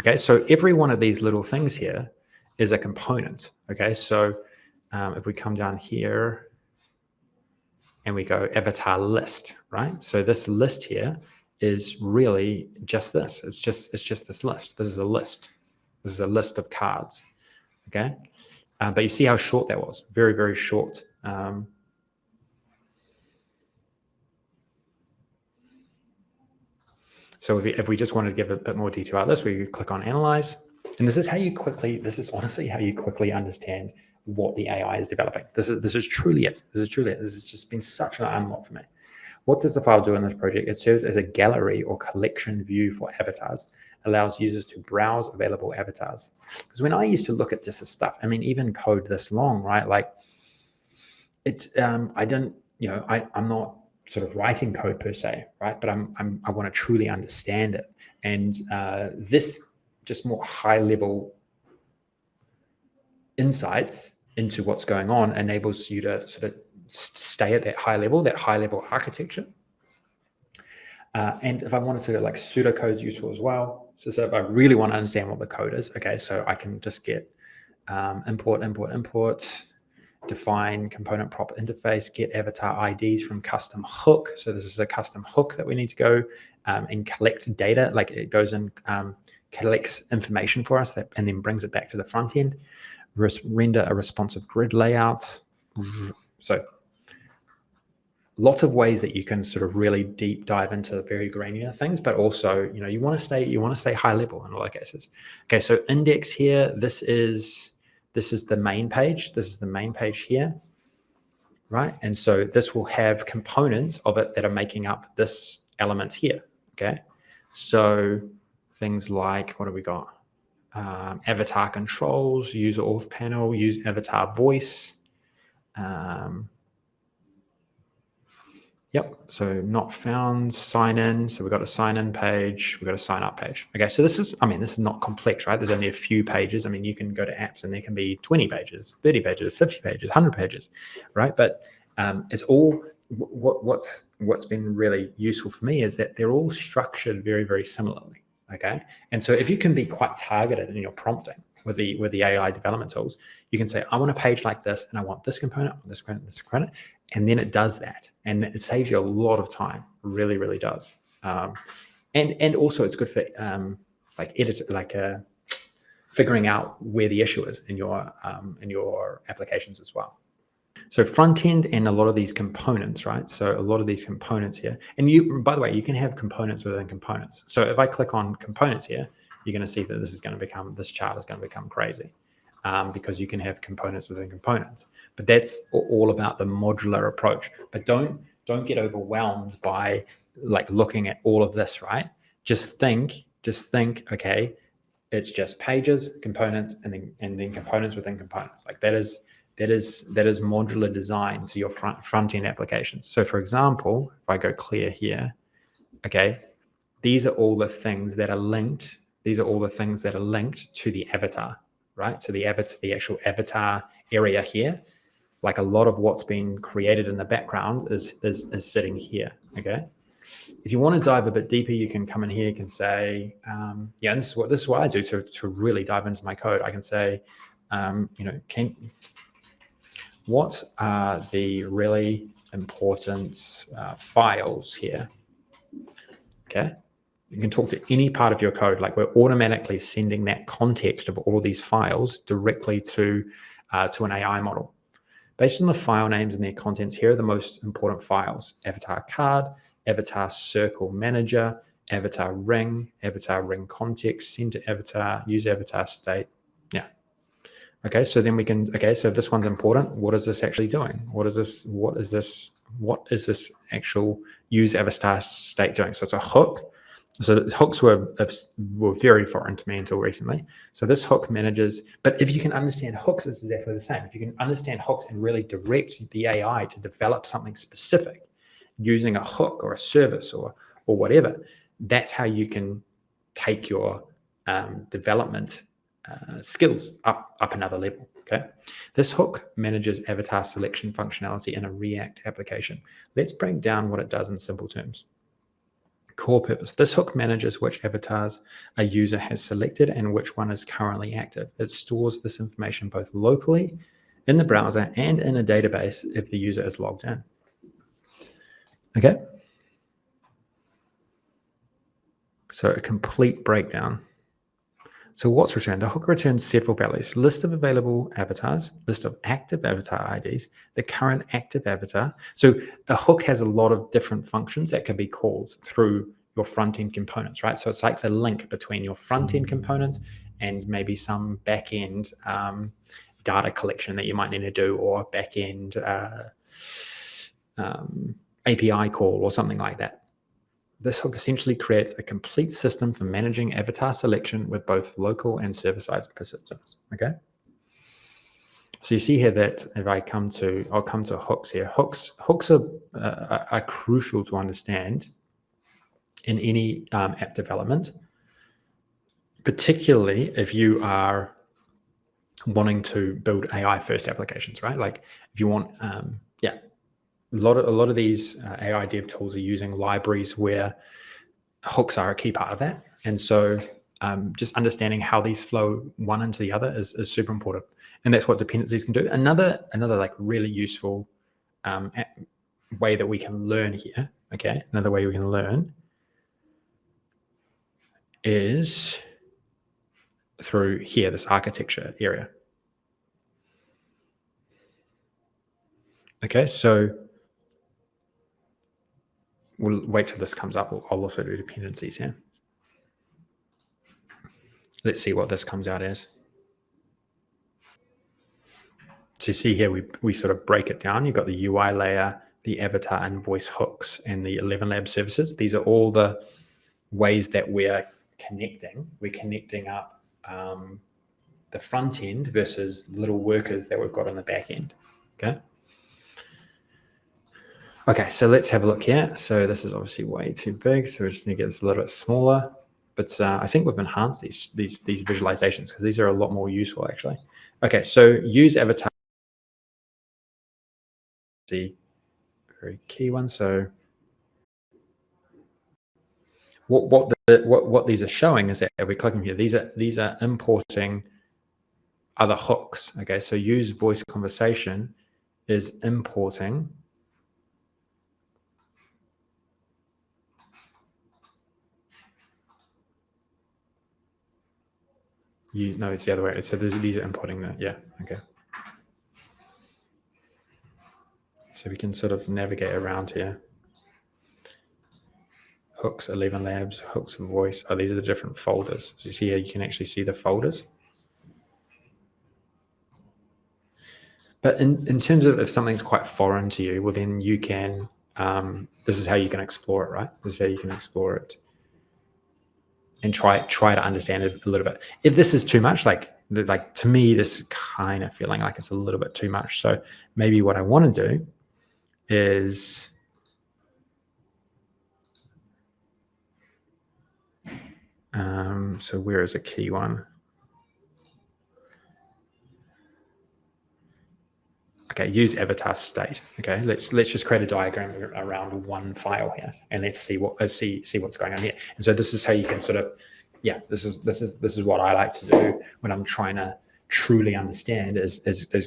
Okay, so every one of these little things here is a component. Okay, so if we come down here and we go avatar list, right? So this list here is really just this. It's just this list. This is a list. This is a list of cards. Okay, but you see how short that was. Very, very short. So if we just wanted to give a bit more detail about this, we could click on Analyze. And this is honestly how you quickly understand what the AI is developing. This is truly it. This has just been such an unlock for me. What does the file do in this project? It serves as a gallery or collection view for avatars, allows users to browse available avatars. Because when I used to look at just this stuff, I mean, even code this long, right? Like it's, I didn't, I'm not sort of writing code per se, right? But I want to truly understand it. And this just more high level insights into what's going on enables you to sort of stay at that high level architecture. And if I wanted to, like, pseudocode is useful as well. So if I really want to understand what the code is, okay, so I can just get import, define component prop interface, get avatar IDs from custom hook. So this is a custom hook that we need to go and collect data. Like it goes and collects information for us and then brings it back to the front end. Render a responsive grid layout. So lots of ways that you can sort of really deep dive into very granular things, but also, you want to stay high level in a lot of cases. Okay, so index here, this is the main page. This is the main page here, right? And so this will have components of it that are making up this element here, okay? So things like, what have we got? Avatar controls, user auth panel, use avatar voice. Yep, so not found, sign in. So we've got a sign in page, we've got a sign up page. Okay, so this is not complex, right? There's only a few pages. I mean, you can go to apps and there can be 20 pages, 30 pages, 50 pages, 100 pages, right? But it's all, what's been really useful for me is that they're all structured very, very similarly, okay? And so if you can be quite targeted in your prompting with the AI development tools, you can say, I want a page like this, and I want this component, this component, this component, and then it does that, and it saves you a lot of time. Really, really does. And also it's good for figuring out where the issue is in your applications as well. So front end and a lot of these components, right? So a lot of these components here, and by the way, you can have components within components. So if I click on components here, you're going to see that this chart is going to become crazy. Because you can have components within components, but that's all about the modular approach. But don't get overwhelmed by like looking at all of this, right? Just think, okay, it's just pages, components, and then components within components. Like that is modular design to your front end applications. So for example, if I go clear here, okay, these are all the things that are linked. These are all the things that are linked to the avatar. Right, so the actual avatar area here, like a lot of what's been created in the background is sitting here. Okay, if you want to dive a bit deeper, you can come in here. You can say, and this is what I do to really dive into my code. I can say, what are the really important files here? Okay. You can talk to any part of your code. Like we're automatically sending that context of all of these files directly to an AI model. Based on the file names and their contents, here are the most important files: avatar card, avatar circle manager, avatar ring context, center avatar, use avatar state. Yeah. Okay, so then we can, so if this one's important, what is this actually doing? What is this actual use avatar state doing? So it's a hook. So hooks were very foreign to me until recently. So this hook manages, but if you can understand hooks, it's exactly the same. If you can understand hooks and really direct the AI to develop something specific using a hook or a service or whatever, that's how you can take your development skills up another level. Okay, this hook manages avatar selection functionality in a React application. Let's break down what it does in simple terms. Core purpose. This hook manages which avatars a user has selected and which one is currently active. It stores this information both locally in the browser and in a database if the user is logged in. Okay. So a complete breakdown. So what's returned? The hook returns several values: list of available avatars, list of active avatar IDs, the current active avatar. So a hook has a lot of different functions that can be called through your front-end components, right? So it's like the link between your front-end components and maybe some back-end data collection that you might need to do, or back-end API call or something like that. This hook essentially creates a complete system for managing avatar selection with both local and server-side persistence. Okay. So you see here that if I'll come to hooks here. Hooks are crucial to understand in any app development, particularly if you are wanting to build AI-first applications, right? Like if you want, a lot of these AI dev tools are using libraries where hooks are a key part of that. And so just understanding how these flow one into the other is super important. And that's what dependencies can do. Another like really useful way that we can learn here, okay? Another way we can learn is through here, this architecture area. Okay, so we'll wait till this comes up. I'll also do dependencies here. Let's see what this comes out as. So you see here, we sort of break it down. You've got the UI layer, the avatar and voice hooks, and the 11 lab services. These are all the ways that we're connecting. We're connecting up the front end versus little workers that we've got on the back end. Okay. Okay, so let's have a look here. So this is obviously way too big, so we just need to get this a little bit smaller. But I think we've enhanced these visualizations because these are a lot more useful actually. Okay, so use avatar, the very key one. So what these are showing is that if we click on here, these are importing other hooks. Okay, so use voice conversation is importing no, it's the other way. So these are importing that. Yeah. Okay. So we can sort of navigate around here. Hooks, 11 labs, hooks and voice. Oh, these are the different folders. So you see here, you can actually see the folders. But in terms of if something's quite foreign to you, well, then you can, this is how you can explore it, right? This is how you can explore it and try to understand it a little bit. If this is too much, like to me, this is kind of feeling like it's a little bit too much. So maybe what I want to do is so where is a key one? Okay, use avatar state. Okay, let's just create a diagram around one file here, and let's see what's going on here. And so this is how you can sort of, yeah, this is what I like to do when I'm trying to truly understand is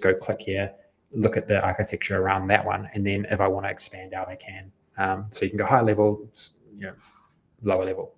go click here, look at the architecture around that one, and then if I want to expand out, I can. So you can go higher level, lower level.